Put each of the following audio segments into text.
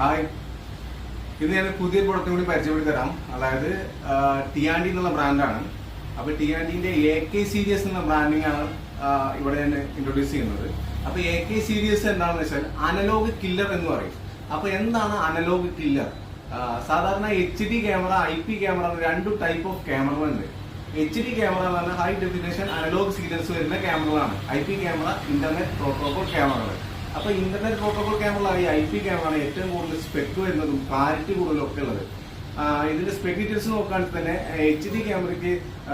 Hi, ഇന്ന് ഞാൻ പുതിയ പ്രൊഡക്റ്റും കൂടി പരിചയപ്പെടുത്തി തരാം. അതായത് ടിയാൻഡി എന്നുള്ള ബ്രാൻഡാണ്. അപ്പോൾ ടിയാൻഡിന്റെ AK സീരീസ് എന്ന ബ്രാൻഡിങ് ആണ് ഇവിടെ ഞാൻ ഇൻട്രൊഡ്യൂസ് ചെയ്യുന്നത്. അപ്പോൾ AK സീരീസ് എന്താണെന്ന് വെച്ചാൽ അനലോഗ് കില്ലർ എന്ന് പറയും. അപ്പോൾ എന്താണ് അനലോഗ് കില്ലർ? സാധാരണ HD ക്യാമറ, IP ക്യാമറ രണ്ട് ടൈപ്പ് ഓഫ് ക്യാമറകളുണ്ട്. HD ക്യാമറ എന്ന് പറഞ്ഞാൽ ഹൈ ഡെഫിനേഷൻ അനലോഗ് സീരീസ് വരുന്ന ക്യാമറകളാണ്. IP ക്യാമറ ഇന്റർനെറ്റ് പ്രോട്ടോകോൾ ക്യാമറകൾ. അപ്പൊ internet protocol camera IP camera ഏറ്റവും കൂടുതൽ സ്പെക്ക് വരുന്നതും ക്ലാരിറ്റി കൂടുതലും ഒക്കെ ഉള്ളത്. ഇതിന്റെ സ്പെക് ഡീറ്റെയിൽസ് നോക്കുകയാണെങ്കിൽ തന്നെ HD ക്യാമറയ്ക്ക്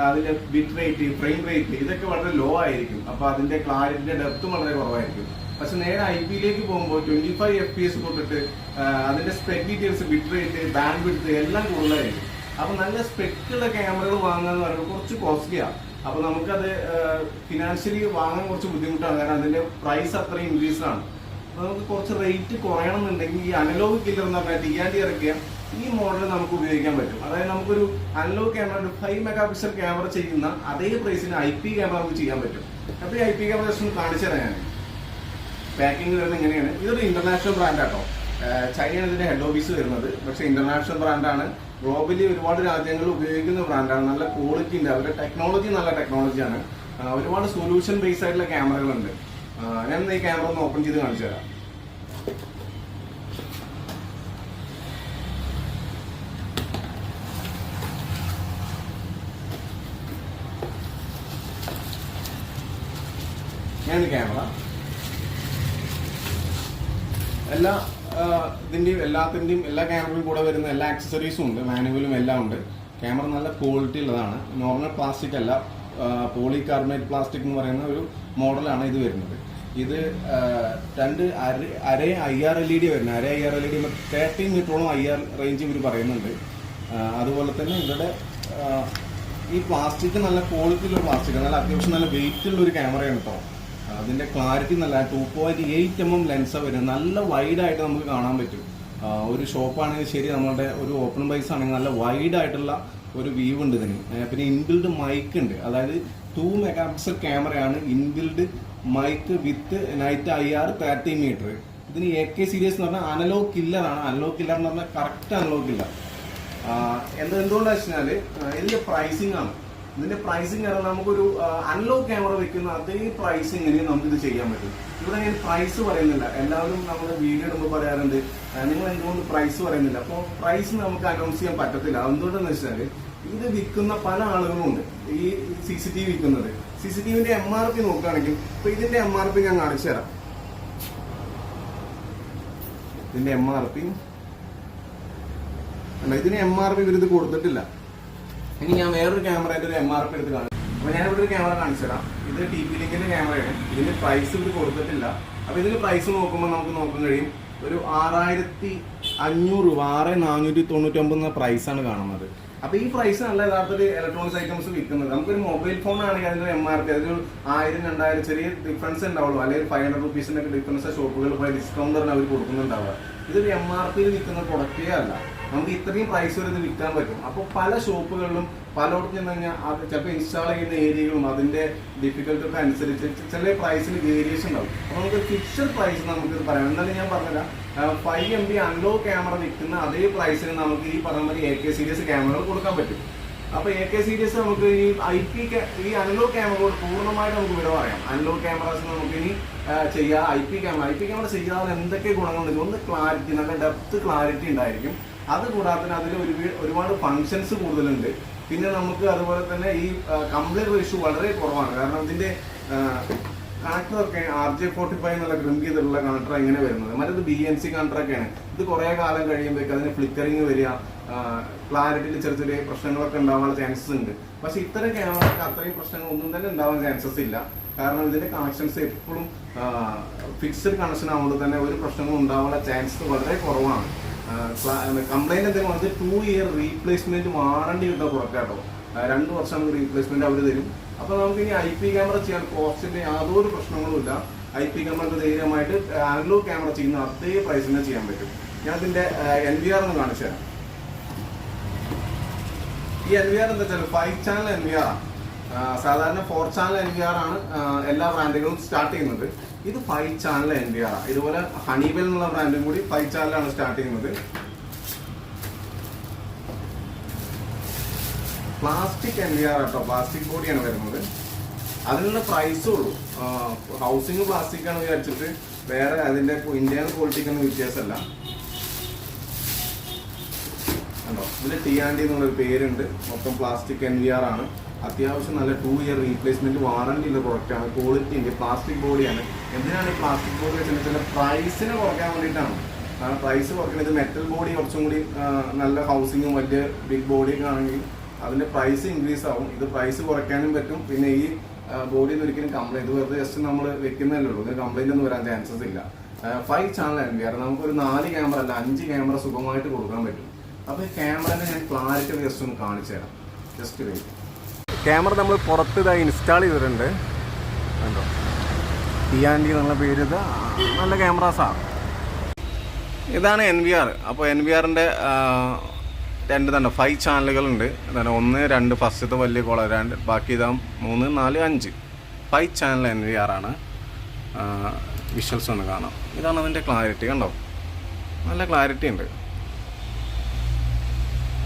അതിന്റെ ബിറ്റ് റേറ്റ്, ഫ്രെയിം റേറ്റ് ഇതൊക്കെ വളരെ ലോ ആയിരിക്കും. അപ്പൊ അതിന്റെ ക്ലാരിറ്റിയുടെ ഡെപ്തും വളരെ കുറവായിരിക്കും. പക്ഷെ നേരെ IP-യിലേക്ക് പോകുമ്പോൾ 25 FPS തൊട്ടിട്ട് അതിന്റെ spec details, bit rate, band width എല്ലാം കൂടുതലായിരിക്കും. അപ്പൊ നല്ല സ്പെക്കുള്ള ക്യാമറകൾ വാങ്ങുക എന്ന് പറയുമ്പോൾ കുറച്ച് കോസ്റ്റ്ലിയാണ്. അപ്പൊ നമുക്കത് ഫിനാൻഷ്യലി വാങ്ങാൻ കുറച്ച് ബുദ്ധിമുട്ടാണ്. കാരണം അതിന്റെ പ്രൈസ് അത്രയും ഇൻക്രീസ് ആണ്. അപ്പൊ നമുക്ക് കുറച്ച് റേറ്റ് കുറയണം എന്നുണ്ടെങ്കിൽ ഈ അനലോഗ് കില്ലർ എന്ന് പറഞ്ഞാൽ ടിയാൻഡി ഇറക്കിയ ഈ മോഡൽ നമുക്ക് ഉപയോഗിക്കാൻ പറ്റും. അതായത് നമുക്കൊരു അനലോഗ് ക്യാമറ, ഒരു 5 മെഗാ പിക്സൽ ക്യാമറ ചെയ്യുന്ന അതേ പ്രൈസിന് IP ക്യാമറ നമുക്ക് ചെയ്യാൻ പറ്റും. അപ്പൊ ഈ IP ക്യാമറ ജസ്റ്റ് ഒന്ന് കാണിച്ചു തരാം ഞാൻ. പാക്കിംഗ് വരുന്നത് ഇങ്ങനെയാണ്. ഇതൊരു ഇന്റർനാഷണൽ ബ്രാൻഡാട്ടോ. ചൈനയാണ് ഇതിന്റെ ഹെഡ് ഓഫീസ് വരുന്നത്. പക്ഷെ ഇന്റർനാഷണൽ ബ്രാൻഡാണ്. ഗ്ലോബലി ഒരുപാട് രാജ്യങ്ങൾ ഉപയോഗിക്കുന്ന ബ്രാൻഡാണ്. നല്ല ക്വാളിറ്റി ഉണ്ട്. അവരുടെ ടെക്നോളജി നല്ല ടെക്നോളജിയാണ്. ഒരുപാട് സൊല്യൂഷൻ ബേസ്ഡ് ആയിട്ടുള്ള ക്യാമറകളുണ്ട്. ഞാൻ ഈ ക്യാമറ ഒന്ന് ഓപ്പൺ ചെയ്ത് കാണിച്ചു തരാം. ഞാൻ ക്യാമറ എല്ലാത്തിന്റെയും എല്ലാ ക്യാമറയും കൂടെ വരുന്ന എല്ലാ ആക്സസറീസും ഉണ്ട്, മാനുവലും എല്ലാം ഉണ്ട്. ക്യാമറ നല്ല ക്വാളിറ്റി ഉള്ളതാണ്. നോർമൽ പ്ലാസ്റ്റിക് അല്ല, പോളികാർബണേറ്റ് പ്ലാസ്റ്റിക് എന്ന് പറയുന്ന ഒരു മോഡലാണ് ഇത് വരുന്നത്. ഇത് രണ്ട് അര IR LED വരുന്നത്. അര IR LED 13 മീറ്ററോളം IR റേഞ്ച് ഇവർ പറയുന്നുണ്ട്. അതുപോലെ തന്നെ ഇവരുടെ ഈ പ്ലാസ്റ്റിക് നല്ല ക്വാളിറ്റിയുള്ള പ്ലാസ്റ്റിക്, നല്ല അത്യാവശ്യം നല്ല വെയിറ്റ് ഉള്ള ഒരു ക്യാമറയാണ് കേട്ടോ. അതിന്റെ ക്ലാരിറ്റി നല്ല 2.8 mm ലെൻസാണ് വരുന്നത്. നല്ല വൈഡ് ആയിട്ട് നമുക്ക് കാണാൻ പറ്റും. ഒരു ഷോപ്പാണെങ്കിൽ ശരി, നമ്മളുടെ ഒരു ഓപ്പൺ ബൈസ് ആണെങ്കിൽ നല്ല വൈഡ് ആയിട്ടുള്ള ഒരു വ്യൂ ഉണ്ട് ഇതിന്. പിന്നെ ഇൻബിൽഡ് മൈക്ക് ഉണ്ട്. അതായത് 2 മെഗാ പിക്സൽ ക്യാമറയാണ്. ഇൻബിൽഡ് മൈക്ക് വിത്ത് നൈറ്റ് IR 30 മീറ്റർ. ഇതിന് AK സീരീസ് എന്ന് പറഞ്ഞാൽ അനലോഗ് കില്ലറാണ്. അനലോഗ് കില്ലർ എന്ന് പറഞ്ഞാൽ കറക്റ്റ് അനലോഗ് കില്ലർ. എന്തുകൊണ്ടാണെന്ന് വെച്ചാൽ ഇതിന്റെ പ്രൈസിംഗ് ആണ്. ഇതിന്റെ പ്രൈസിംഗ് ആണ് നമുക്കൊരു അനലോഗ് ക്യാമറ വെക്കുന്ന അതേ പ്രൈസിങ്ങിന് നമുക്ക് ഇത് ചെയ്യാൻ പറ്റും. ഇവിടെ ഞാൻ പ്രൈസ് പറയുന്നില്ല. എല്ലാവരും നമ്മുടെ വീഡിയോ ഇടുമ്പോൾ പറയാറുണ്ട്, നിങ്ങൾ എന്തുകൊണ്ട് പ്രൈസ് പറയുന്നില്ല. അപ്പോൾ പ്രൈസ് നമുക്ക് അനൗൺസ് ചെയ്യാൻ പറ്റത്തില്ല. എന്തുകൊണ്ടെന്ന് വെച്ചാൽ ഇത് വിൽക്കുന്ന പല ആളുകളും ഉണ്ട്. ഈ CCTV വിൽക്കുന്നത്, CCTVന്റെ MRP നോക്കുകയാണെങ്കിൽ ഇപ്പൊ ഇതിന്റെ MRP ഞാൻ കാണിച്ചു തരാം. ഇതിന്റെ MRP അല്ല, ഇതിന് MRP ഇവരിത് കൊടുത്തിട്ടില്ല. ഇനി ഞാൻ വേറൊരു ക്യാമറയുടെ ഒരു MRP എടുത്ത് കാണിച്ചു. അപ്പൊ ഞാൻ ഇവിടെ ഒരു ക്യാമറ കാണിച്ചു തരാം. ഇത് TP-Linkന്റെ ക്യാമറയാണ്. ഇതിന് പ്രൈസ് ഇവർ കൊടുത്തിട്ടില്ല. അപ്പൊ ഇതിന് പ്രൈസ് നോക്കുമ്പോൾ നമുക്ക് നോക്കാൻ കഴിയും ഒരു 6500 രൂപ, 6499 എന്ന പ്രൈസാണ് കാണുന്നത്. അപ്പൊ ഈ പ്രൈസ് നല്ല യഥാർത്ഥത്തിൽ ഇലക്ട്രോണിക്സ് ഐറ്റംസ് വിൽക്കുന്നത്. നമുക്കൊരു മൊബൈൽ ഫോൺ ആണെങ്കിൽ അതിന്റെ MRP അതൊരു 1000-2000 ചെറിയ ഡിഫറൻസ് ഉണ്ടാവുള്ളൂ. അല്ലെങ്കിൽ 500 റുപ്പീസിന്റെ ഒക്കെ ഡിഫറൻസ് ഷോപ്പുകളിൽ പോയി ഡിസ്കൗണ്ട് അവർ കൊടുക്കുന്നുണ്ടാവുക. ഇതൊരു MRP-യിൽ വിൽക്കുന്ന പ്രൊഡക്റ്റേ അല്ല. നമുക്ക് ഇത്രയും പ്രൈസ് വരെ ഇത് വിൽക്കാൻ പറ്റും. അപ്പോൾ പല ഷോപ്പുകളിലും പലയിടത്തും ചെന്ന് കഴിഞ്ഞാൽ അത് ചിലപ്പോൾ ഇൻസ്റ്റാൾ ചെയ്യുന്ന ഏരിയകളും അതിന്റെ ഡിഫിക്കൽട്ടി ഒക്കെ അനുസരിച്ച് ചില പ്രൈസിന് വേരിയേഷൻ ഉണ്ടാവും. അപ്പോൾ നമുക്ക് ഫിക്സഡ് പ്രൈസ് നമുക്ക് പറയാം. എന്നാലും ഞാൻ പറഞ്ഞില്ല, 5 MB അനലോഗ് ക്യാമറ വിൽക്കുന്ന അതേ പ്രൈസിന് നമുക്ക് ഈ പറഞ്ഞ മാതിരി AK സീരീസ് ക്യാമറകൾ കൊടുക്കാൻ പറ്റും. അപ്പൊ AK സീരീസ് നമുക്ക് ഈ ഈ അനലോഗ് ക്യാമറയോട് പൂർണ്ണമായിട്ട് നമുക്ക് വിട പറയാം. അനലോഗ് ക്യാമറാസ് നമുക്ക് ഇനി ചെയ്യാം. IP ക്യാമറ ചെയ്യാതെ എന്തൊക്കെ ഗുണങ്ങളുണ്ട്? ഒന്ന് ക്ലാരിറ്റി, നല്ല ഡെപ്ത് ക്ലാരിറ്റി ഉണ്ടായിരിക്കും. അതുകൂടാതെ അതിൽ ഒരുപാട് ഫങ്ഷൻസ് കൂടുതലുണ്ട്. പിന്നെ നമുക്ക് അതുപോലെ തന്നെ ഈ കംപ്ലൈന്റ് റേഷ്യോ വളരെ കുറവാണ്. കാരണം ഇതിന്റെ കണക്ടറൊക്കെ RJ45 എന്നുള്ള ക്രിം ചെയ്തിട്ടുള്ള കണക്ടർ ഇങ്ങനെ വരുന്നത്. മറ്റേത് BNC കണക്ടറൊക്കെയാണ്. ഇത് കുറെ കാലം കഴിയുമ്പോഴേക്ക് അതിന് ഫ്ലിക്കറിങ് വരിക, ക്ലാരിറ്റിയിൽ ചെറിയ ചെറിയ പ്രശ്നങ്ങളൊക്കെ ഉണ്ടാവാനുള്ള ചാൻസസ് ഉണ്ട്. പക്ഷെ ഇത്തരം ക്യാമറക്ക് അത്രയും പ്രശ്നങ്ങൾ ഒന്നും തന്നെ ഉണ്ടാവാൻ ചാൻസസ് ഇല്ല. കാരണം ഇതിന്റെ കണക്ഷൻസ് എപ്പോഴും ഫിക്സഡ് കണക്ഷൻ ആവുമ്പോൾ തന്നെ ഒരു പ്രശ്നങ്ങളും ഉണ്ടാവാനുള്ള ചാൻസസ് വളരെ കുറവാണ്. കംപ്ലൈന്റ് എന്തെങ്കിലും വന്നത് 2 ഇയർ റീപ്ലേസ്മെന്റ് വാറണ്ടി കിട്ടാൻ പുറത്താട്ടോ. 2 വർഷം റീപ്ലേസ്മെന്റ് അവർ തരും. അപ്പൊ നമുക്ക് ഇനി IP ക്യാമറ ചെയ്യാൻ കോസ്റ്റിന്റെ യാതൊരു പ്രശ്നങ്ങളുമില്ല. IP ക്യാമറക്ക് ധൈര്യമായിട്ട് അനലോഗ് ക്യാമറ ചെയ്യുന്ന അതേ പ്രൈസിനെ ചെയ്യാൻ പറ്റും. ഞാൻ ഇതിന്റെ NVR ഒന്ന് കാണിച്ചു തരാം. ഈ NVR എന്താ വെച്ചാൽ 5 ചാനൽ NVR ആണ്. സാധാരണ 4 ചാനൽ NVR ആണ് എല്ലാ ബ്രാൻഡുകളും സ്റ്റാർട്ട് ചെയ്യുന്നത്. ഇത് 5 ചാനൽ NVR ആണ്. ഇതുപോലെ ഹണിവെൽ എന്നുള്ള ബ്രാൻഡും കൂടി 5 ചാനലാണ് സ്റ്റാർട്ട് ചെയ്യുന്നത്. പ്ലാസ്റ്റിക് NVR ആട്ടോ, പ്ലാസ്റ്റിക് ബോഡിയാണ് വരുന്നത്. അതിനുള്ള പ്രൈസും ഉള്ളൂ. ഹൗസിംഗ് പ്ലാസ്റ്റിക് ആണ് വിചാരിച്ചിട്ട് വേറെ അതിന്റെ ഇന്ത്യൻ ക്വാളിറ്റിക്കൊന്നും വ്യത്യാസമല്ല. കണ്ടോ, ഇതിൽ ടി&D എന്നുള്ളൊരു പേരുണ്ട്. മൊത്തം പ്ലാസ്റ്റിക് NVR ആണ്. അത്യാവശ്യം നല്ല 2 ഇയർ റീപ്ലേസ്മെന്റ് വാറന്റി ഉള്ള പ്രൊഡക്റ്റാണ്. ക്വാളിറ്റി ഉണ്ട്. പ്ലാസ്റ്റിക് ബോഡിയാണ്. എന്തിനാണ് ഈ പ്ലാസ്റ്റിക് ബോഡി വെച്ചിട്ടുണ്ടെങ്കിൽ പ്രൈസിനെ കുറയ്ക്കാൻ വേണ്ടിയിട്ടാണ്. കാരണം പ്രൈസ് കുറയ്ക്കുന്നത്. ഇത് മെറ്റൽ ബോഡി കുറച്ചും കൂടി നല്ല ഹൗസിങ്ങും വലിയ ബിഗ് ബോഡിയൊക്കെ ആണെങ്കിൽ അതിന്റെ പ്രൈസ് ഇൻക്രീസ് ആവും. ഇത് പ്രൈസ് കുറയ്ക്കാനും പറ്റും. പിന്നെ ഈ ബോഡിയിൽ ഒരിക്കലും കംപ്ലൈന്റ്, വെറുതെ ജസ്റ്റ് നമ്മൾ വെക്കുന്നതല്ലേ ഉള്ളൂ. ഇതിന് കംപ്ലൈന്റ് ഒന്നും വരാൻ ചാൻസസ് ഇല്ല. 5 ചാനൽ NVR, നമുക്കൊരു 4 ക്യാമറ അല്ല 5 ക്യാമറ സുഖമായിട്ട് കൊടുക്കാൻ പറ്റും. അപ്പോൾ ഈ ക്യാമറനെ ഞാൻ ക്ലാരിറ്റി ജസ്റ്റ് ഒന്ന് കാണിച്ചു തരാം. Just wait. ക്യാമറ നമ്മൾ പുറത്ത് ഇതായി ഇൻസ്റ്റാൾ ചെയ്തിട്ടുണ്ട്. കണ്ടോ, ടി&D എന്നുള്ള പേര്. ഇത് നല്ല ക്യാമറാസാണ്. ഇതാണ് NVR. അപ്പോൾ NVRന്റെ 5 ചാനലുകളുണ്ട്. അതാണ് 1, 2 ഫസ്റ്റത്തെ വലിയ കോളർ, 2 ബാക്കി ഇതാ 3, 4, 5 5 ചാനൽ NVR ആണ്. വിഷ്വൽസ് ഒന്ന് കാണാം. ഇതാണ് അതിൻ്റെ ക്ലാരിറ്റി. കണ്ടോ, നല്ല ക്ലാരിറ്റി ഉണ്ട്.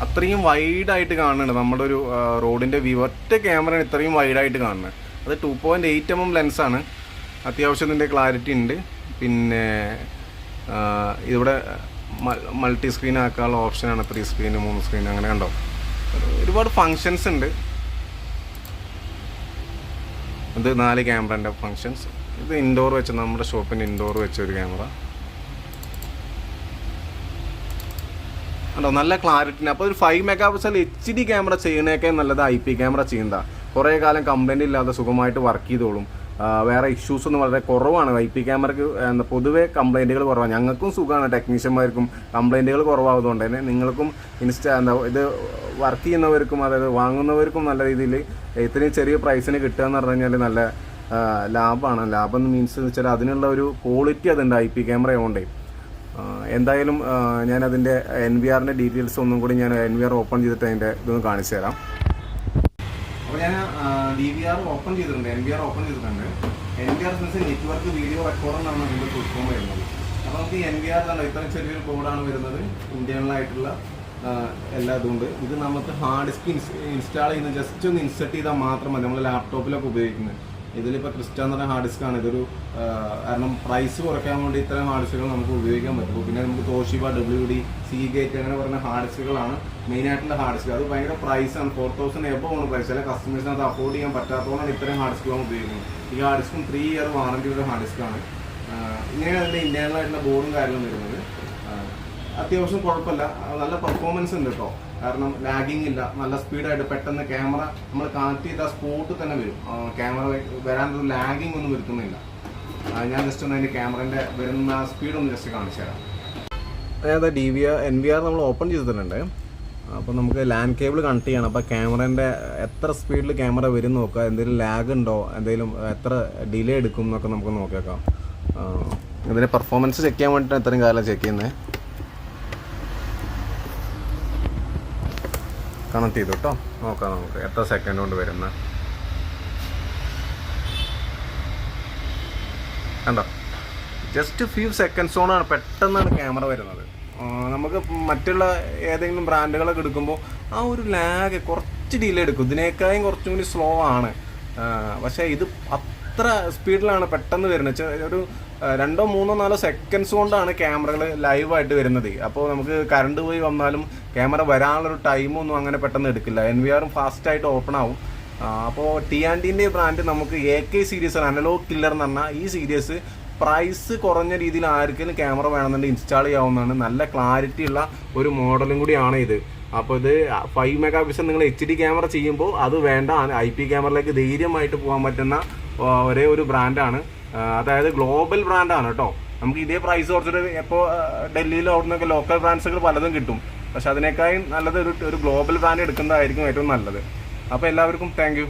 അത്രയും വൈഡായിട്ട് കാണുന്നുണ്ട്. നമ്മുടെ ഒരു റോഡിൻ്റെ വ്യൂ ഒറ്റ ക്യാമറയാണ് ഇത്രയും വൈഡായിട്ട് കാണുന്നത്. അത് 2.8mm ലെൻസാണ്. അത്യാവശ്യത്തിൻ്റെ ക്ലാരിറ്റി ഉണ്ട്. പിന്നെ ഇവിടെ മൾട്ടി സ്ക്രീൻ ആക്കാനുള്ള ഓപ്ഷനാണ്. 3 സ്ക്രീൻ 3 സ്ക്രീൻ അങ്ങനെ. കണ്ടോ, ഒരുപാട് ഫങ്ഷൻസ് ഉണ്ട്. ഇത് 4 ക്യാമറേൻ്റെ ഫങ്ഷൻസ്. ഇത് ഇൻഡോർ വെച്ച്, നമ്മുടെ ഷോപ്പിൻ്റെ ഇൻഡോർ വെച്ച ഒരു ക്യാമറ. കണ്ടോ, നല്ല ക്ലാരിറ്റി. അപ്പോൾ ഒരു 5 മെഗാപിക്സൽ HD ക്യാമറ ചെയ്യുന്നതൊക്കെ നല്ലത് IP ക്യാമറ ചെയ്യുന്നതാണ്. കുറേ കാലം കംപ്ലൈൻറ്റ് ഇല്ലാതെ സുഖമായിട്ട് വർക്ക് ചെയ്തോളും. വേറെ ഇഷ്യൂസ് ഒന്നും വളരെ കുറവാണ്. IP ക്യാമറയ്ക്ക് പൊതുവേ കംപ്ലൈൻറ്റുകൾ കുറവാണ്. ഞങ്ങൾക്കും സുഖമാണ്, ടെക്നീഷ്യന്മാർക്കും കംപ്ലൈൻറ്റുകൾ കുറവായതുകൊണ്ട് തന്നെ നിങ്ങൾക്കും ഇത് വർക്ക് ചെയ്യുന്നവർക്കും അതായത് വാങ്ങുന്നവർക്കും നല്ല രീതിയിൽ ഇത്രയും ചെറിയ പ്രൈസിന് കിട്ടുക എന്ന് പറഞ്ഞു കഴിഞ്ഞാൽ നല്ല ലാഭമാണ്. ലാഭം മീൻസ് എന്ന് വെച്ചാൽ അതിനുള്ള ഒരു ക്വാളിറ്റി അതുണ്ട് IP ക്യാമറ ആയതുകൊണ്ടേ. എന്തായാലും ഞാനതിൻ്റെ NVRൻ്റെ ഡീറ്റെയിൽസ് ഒന്നും കൂടി ഞാൻ NVR ഓപ്പൺ ചെയ്തിട്ട് അതിൻ്റെ ഇതൊന്ന് കാണിച്ചു തരാം. അപ്പോൾ ഞാൻ DVR ഓപ്പൺ ചെയ്തിട്ടുണ്ട്, NVR ഓപ്പൺ ചെയ്തിട്ടുണ്ട്. NVR means network video recorder എന്നാണ് ഇതിൻ്റെ പ്ലാറ്റ്ഫോം വരുന്നത്. അപ്പോൾ നമുക്ക് NVR തന്നെ ഇത്ര ചെറിയൊരു കോഡാണ് വരുന്നത്. ഇന്റേണലായിട്ടുള്ള എല്ലാ ഇതുകൊണ്ട് ഇത് നമുക്ക് ഹാർഡ് ഡിസ്ക് ഇൻസ്റ്റാൾ ചെയ്യുന്നത് ജസ്റ്റ് ഒന്ന് ഇൻസെർട്ട് ചെയ്താൽ മാത്രം മതി. നമ്മൾ ലാപ്ടോപ്പിലൊക്കെ ഉപയോഗിക്കുന്നത്. ഇതിലിപ്പോൾ ക്രിസ്റ്റ എന്ന് പറഞ്ഞ ഹാർഡ് ഡിസ്ക്കാണ്. ഇതൊരു കാരണം പ്രൈസ് കുറയ്ക്കാൻ വേണ്ടി ഇത്തരം ഹാർഡ് ഡിസ്കുകൾ നമുക്ക് ഉപയോഗിക്കാൻ പറ്റും. പിന്നെ നമുക്ക് തോഷിബ, WD, Seagate അങ്ങനെ പറഞ്ഞ ഹാർഡ് ഡിസ്കുകളാണ് മെയിനായിട്ടുള്ള ഹാർഡ് ഡിസ്ക്. അത് ഭയങ്കര പ്രൈസാണ്. 4000 എബോവ് ആണ് പ്രൈസ്. ചില കസ്റ്റമേഴ്സിന് അത് അഫോർഡ് ചെയ്യാൻ പറ്റാത്തതുകൊണ്ടാണ് ഇത്തരം ഹാർഡ് ഡിസ്കുകൾ ഉപയോഗിക്കുന്നത്. ഈ ഹാർഡ് ഡിസ്കും 3 ഇയർ വാറന്റിയുള്ള ഹാർഡ് ഡിസ്ക്കാണ്. ഇങ്ങനെയാണ് അതിൻ്റെ ഇന്റേണലായിട്ടുള്ള ബോർഡും കാര്യങ്ങളും വരുന്നത്. അത്യാവശ്യം കുഴപ്പമില്ല, നല്ല പെർഫോമൻസ് ഉണ്ട് കേട്ടോ. കാരണം ലാഗിങ് ഇല്ല, നല്ല സ്പീഡായിട്ട് പെട്ടെന്ന് ക്യാമറ നമ്മൾ കണക്ട് ചെയ്ത സ്പോട്ട് തന്നെ വരും. ക്യാമറ വരാനൊരു ലാഗിങ് ഒന്നും വരുത്തുന്നില്ല. ഞാൻ ജസ്റ്റ് ഒന്ന് അതിൻ്റെ ക്യാമറേൻ്റെ വരുന്ന സ്പീഡ് ഒന്ന് ജസ്റ്റ് കാണിച്ചു തരാം. അതായത് NVR നമ്മൾ ഓപ്പൺ ചെയ്തിട്ടുണ്ട്. അപ്പോൾ നമുക്ക് ലാൻഡ് കേബിൾ കണക്ട് ചെയ്യണം. അപ്പോൾ ക്യാമറേൻ്റെ എത്ര സ്പീഡിൽ ക്യാമറ വരും നോക്കുക, എന്തെങ്കിലും ലാഗ് ഉണ്ടോ, എന്തെങ്കിലും എത്ര ഡിലേ എടുക്കും എന്നൊക്കെ നമുക്ക് നോക്കിയേക്കാം. ഇതിൻ്റെ പെർഫോമൻസ് ചെക്ക് ചെയ്യാൻ വേണ്ടിയിട്ടാണ് ഇത്രയും കാലം ചെക്ക് ചെയ്യുന്നത്. കണക്ട് ചെയ്തു കേട്ടോ, നോക്കാം നമുക്ക് എത്ര സെക്കൻഡ് കൊണ്ട് വരുന്ന. കണ്ടോ, ജസ്റ്റ് ഫ്യൂ സെക്കൻഡ്സോടാണ് പെട്ടെന്നാണ് ക്യാമറ വരുന്നത്. നമുക്ക് മറ്റുള്ള ഏതെങ്കിലും ബ്രാൻഡുകളൊക്കെ എടുക്കുമ്പോൾ ആ ഒരു ലാഗ് കുറച്ച് ഡിലേ എടുക്കും. ഇതിനേക്കാളും കുറച്ചും കൂടി സ്ലോ ആണ്. പക്ഷേ ഇത് അത്ര സ്പീഡിലാണ് പെട്ടെന്ന് വരുന്നത്. ഒരു 2, 3, 4 സെക്കൻഡ്സ് കൊണ്ടാണ് ക്യാമറകൾ ലൈവായിട്ട് വരുന്നത്. അപ്പോൾ നമുക്ക് കറണ്ട് പോയി വന്നാലും ക്യാമറ വരാനുള്ളൊരു ടൈമൊന്നും അങ്ങനെ പെട്ടെന്ന് എടുക്കില്ല. NVR ഫാസ്റ്റായിട്ട് ഓപ്പൺ ആവും. അപ്പോൾ ടി&ഡിൻ്റെ ബ്രാൻഡ് നമുക്ക് AK സീരീസ്, അനലോഗ് കില്ലർ എന്ന് പറഞ്ഞാൽ ഈ സീരീസ് പ്രൈസ് കുറഞ്ഞ രീതിയിൽ ആർക്കെങ്കിലും ക്യാമറ വേണമെന്നുണ്ടെങ്കിൽ ഇൻസ്റ്റാൾ ചെയ്യാവുന്നതാണ്. നല്ല ക്ലാരിറ്റി ഉള്ള ഒരു മോഡലും കൂടിയാണ് ഇത്. അപ്പോൾ ഇത് 5 മെഗാപിക്സൽ നിങ്ങൾ HD ക്യാമറ ചെയ്യുമ്പോൾ അത് വേണ്ട, IP ക്യാമറയിലേക്ക് ധൈര്യമായിട്ട് പോകാൻ പറ്റുന്ന ഒരേ ഒരു ബ്രാൻഡാണ്. അതായത് ഗ്ലോബൽ ബ്രാൻഡാണ് കേട്ടോ. നമുക്ക് ഇതേ പ്രൈസ് കുറച്ചിട്ട് ഇപ്പോൾ ഡൽഹിയിലോ അവിടെ നിന്നൊക്കെ ലോക്കൽ ബ്രാൻഡ്സുകൾ പലതും കിട്ടും. പക്ഷെ അതിനേക്കാളും നല്ലത് ഒരു ഗ്ലോബൽ ബ്രാൻഡ് എടുക്കുന്നതായിരിക്കും ഏറ്റവും നല്ലത്. അപ്പോൾ എല്ലാവർക്കും താങ്ക് യു.